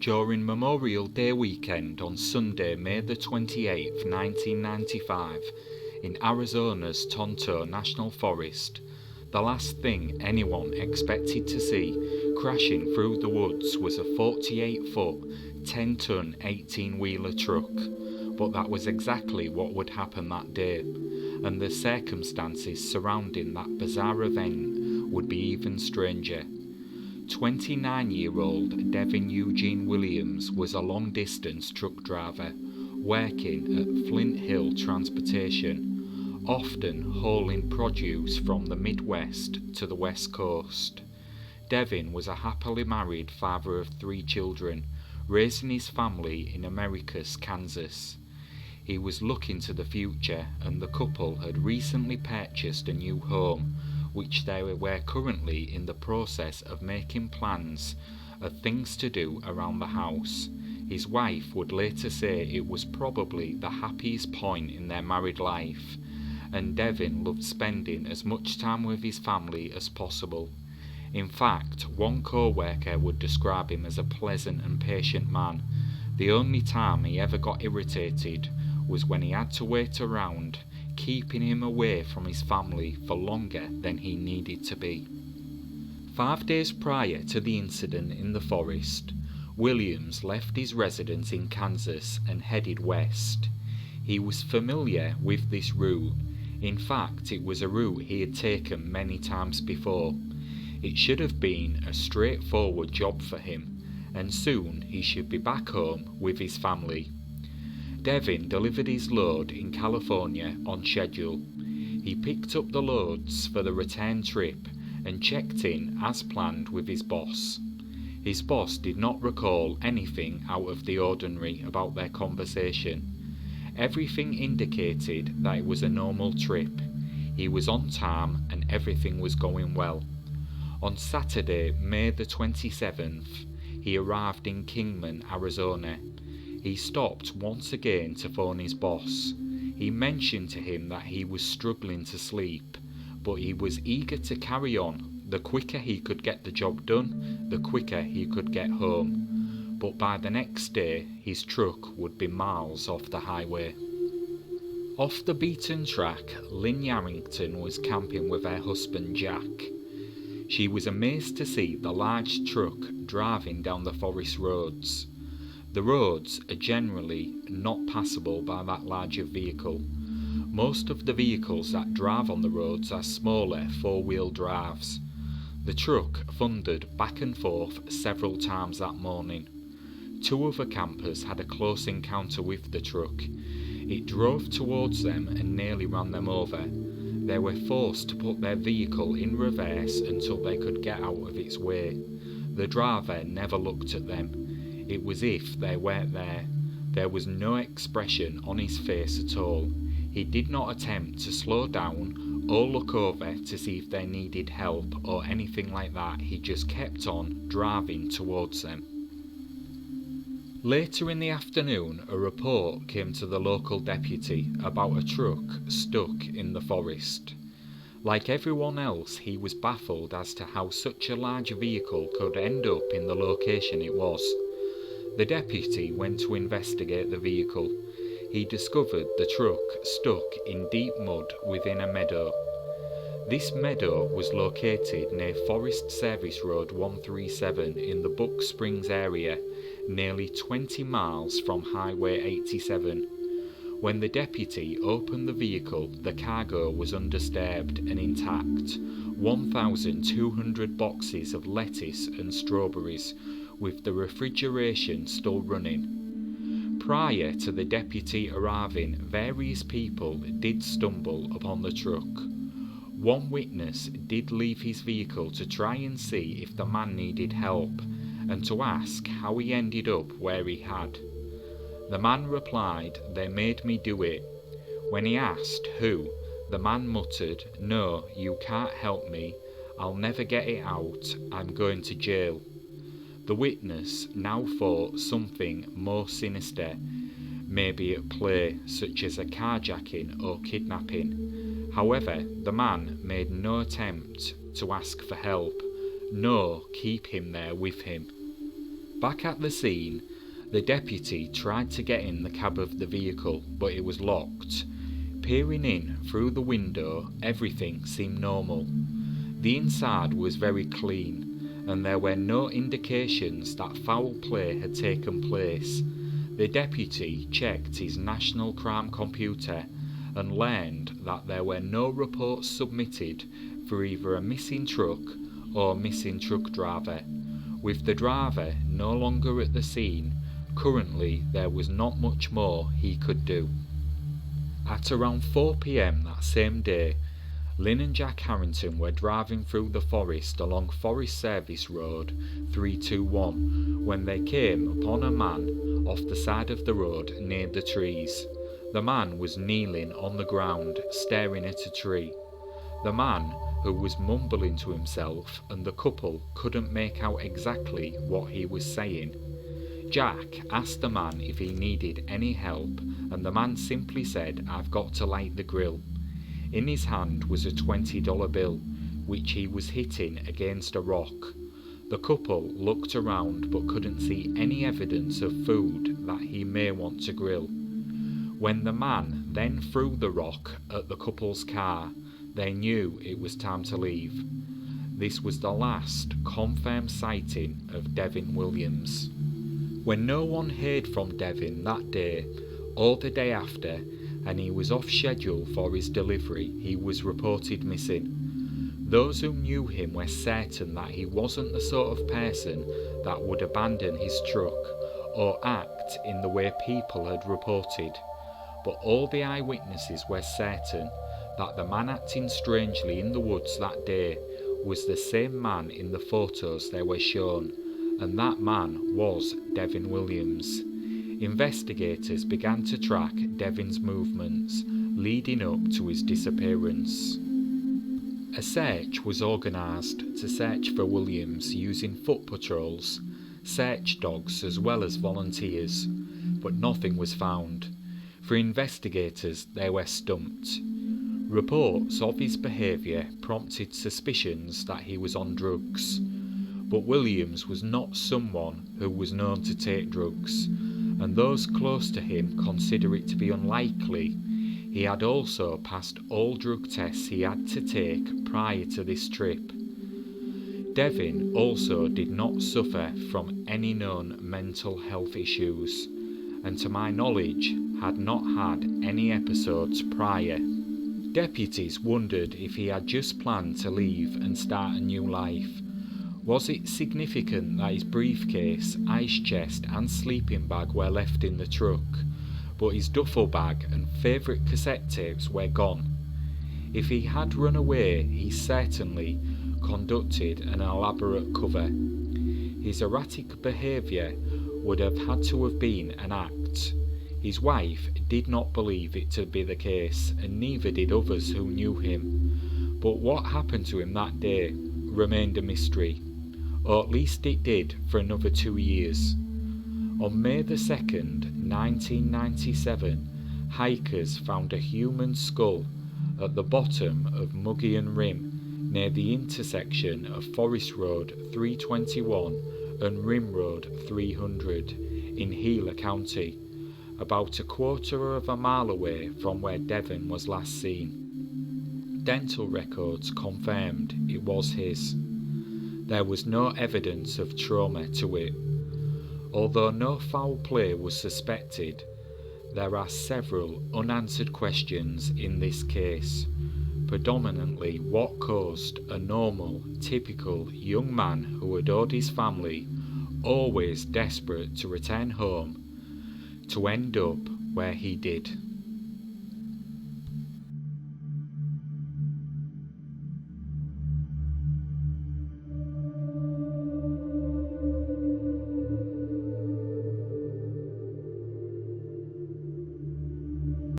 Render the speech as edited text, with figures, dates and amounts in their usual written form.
During Memorial Day weekend on Sunday, May the 28th, 1995, in Arizona's Tonto National Forest, the last thing anyone expected to see crashing through the woods was a 48-foot, 10-ton, 18-wheeler truck. But that was exactly what would happen that day, and the circumstances surrounding that bizarre event would be even stranger. 29-year-old Devin Eugene Williams was a long-distance truck driver working at Flint Hill Transportation, often hauling produce from the Midwest to the West Coast. Devin was a happily married father of 3 children, raising his family in America's Kansas. He was looking to the future, and the couple had recently purchased a new home, which they were currently in the process of making plans of things to do around the house. His wife would later say it was probably the happiest point in their married life, and Devin loved spending as much time with his family as possible. In fact, one co-worker would describe him as a pleasant and patient man. The only time he ever got irritated was when he had to wait around, keeping him away from his family for longer than he needed to be. 5 days prior to the incident in the forest, Williams left his residence in Kansas and headed west. He was familiar with this route. In fact, it was a route he had taken many times before. It should have been a straightforward job for him, and soon he should be back home with his family. Devin delivered his load in California on schedule. He picked up the loads for the return trip and checked in as planned with his boss. His boss did not recall anything out of the ordinary about their conversation. Everything indicated that it was a normal trip. He was on time and everything was going well. On Saturday, May the 27th, he arrived in Kingman, Arizona. He stopped once again to phone his boss. He mentioned to him that he was struggling to sleep, but he was eager to carry on. The quicker he could get the job done, the quicker he could get home. But by the next day, his truck would be miles off the highway. Off the beaten track, Lynn Yarrington was camping with her husband Jack. She was amazed to see the large truck driving down the forest roads. The roads are generally not passable by that larger vehicle. Most of the vehicles that drive on the roads are smaller 4-wheel drives. The truck thundered back and forth several times that morning. 2 other campers had a close encounter with the truck. It drove towards them and nearly ran them over. They were forced to put their vehicle in reverse until they could get out of its way. The driver never looked at them. It was as if they weren't there. There was no expression on his face at all. He did not attempt to slow down or look over to see if they needed help or anything like that. He just kept on driving towards them. Later in the afternoon, a report came to the local deputy about a truck stuck in the forest. Like everyone else, he was baffled as to how such a large vehicle could end up in the location it was. The deputy went to investigate the vehicle. He discovered the truck stuck in deep mud within a meadow. This meadow was located near Forest Service Road 137 in the Buck Springs area, nearly 20 miles from Highway 87. When the deputy opened the vehicle, the cargo was undisturbed and intact. 1,200 boxes of lettuce and strawberries, with the refrigeration still running. Prior to the deputy arriving, various people did stumble upon the truck. One witness did leave his vehicle to try and see if the man needed help, and to ask how he ended up where he had. The man replied, "They made me do it." When he asked who, the man muttered, "No, you can't help me. I'll never get it out. I'm going to jail." The witness now thought something more sinister may be at play, such as a carjacking or kidnapping. However, the man made no attempt to ask for help, nor keep him there with him. Back at the scene, the deputy tried to get in the cab of the vehicle, but it was locked. Peering in through the window, everything seemed normal. The inside was very clean, and there were no indications that foul play had taken place. The deputy checked his national crime computer and learned that there were no reports submitted for either a missing truck or missing truck driver. With the driver no longer at the scene, currently there was not much more he could do. At around 4 p.m. that same day, Lynn and Jack Harrington were driving through the forest along Forest Service Road 321 when they came upon a man off the side of the road near the trees. The man was kneeling on the ground, staring at a tree. The man, who was mumbling to himself, and the couple couldn't make out exactly what he was saying. Jack asked the man if he needed any help, and the man simply said, "I've got to light the grill." In his hand was a $20 bill, which he was hitting against a rock. The couple looked around but couldn't see any evidence of food that he may want to grill. When the man then threw the rock at the couple's car, they knew it was time to leave. This was the last confirmed sighting of Devin Williams. When no one heard from Devin that day or the day after, and he was off schedule for his delivery, he was reported missing. Those who knew him were certain that he wasn't the sort of person that would abandon his truck or act in the way people had reported. But all the eyewitnesses were certain that the man acting strangely in the woods that day was the same man in the photos they were shown, and that man was Devin Williams. Investigators began to track Devin's movements leading up to his disappearance. A search was organised to search for Williams using foot patrols, search dogs as well as volunteers, but nothing was found. For investigators, they were stumped. Reports of his behaviour prompted suspicions that he was on drugs, but Williams was not someone who was known to take drugs, and those close to him consider it to be unlikely he had also passed all drug tests he had to take prior to this trip. Devin also did not suffer from any known mental health issues, and to my knowledge had not had any episodes prior. Deputies wondered if he had just planned to leave and start a new life. Was it significant that his briefcase, ice chest and sleeping bag were left in the truck, but his duffel bag and favourite cassette tapes were gone? If he had run away, he certainly conducted an elaborate cover. His erratic behaviour would have had to have been an act. His wife did not believe it to be the case, and neither did others who knew him. But what happened to him that day remained a mystery, or at least it did for another 2 years. On May the 2nd, 1997, hikers found a human skull at the bottom of Muggian Rim near the intersection of Forest Road 321 and Rim Road 300 in Gila County, about a quarter of a mile away from where Devin was last seen. Dental records confirmed it was his. There was no evidence of trauma to it. Although no foul play was suspected, there are several unanswered questions in this case, predominantly what caused a normal, typical young man who adored his family, always desperate to return home, to end up where he did.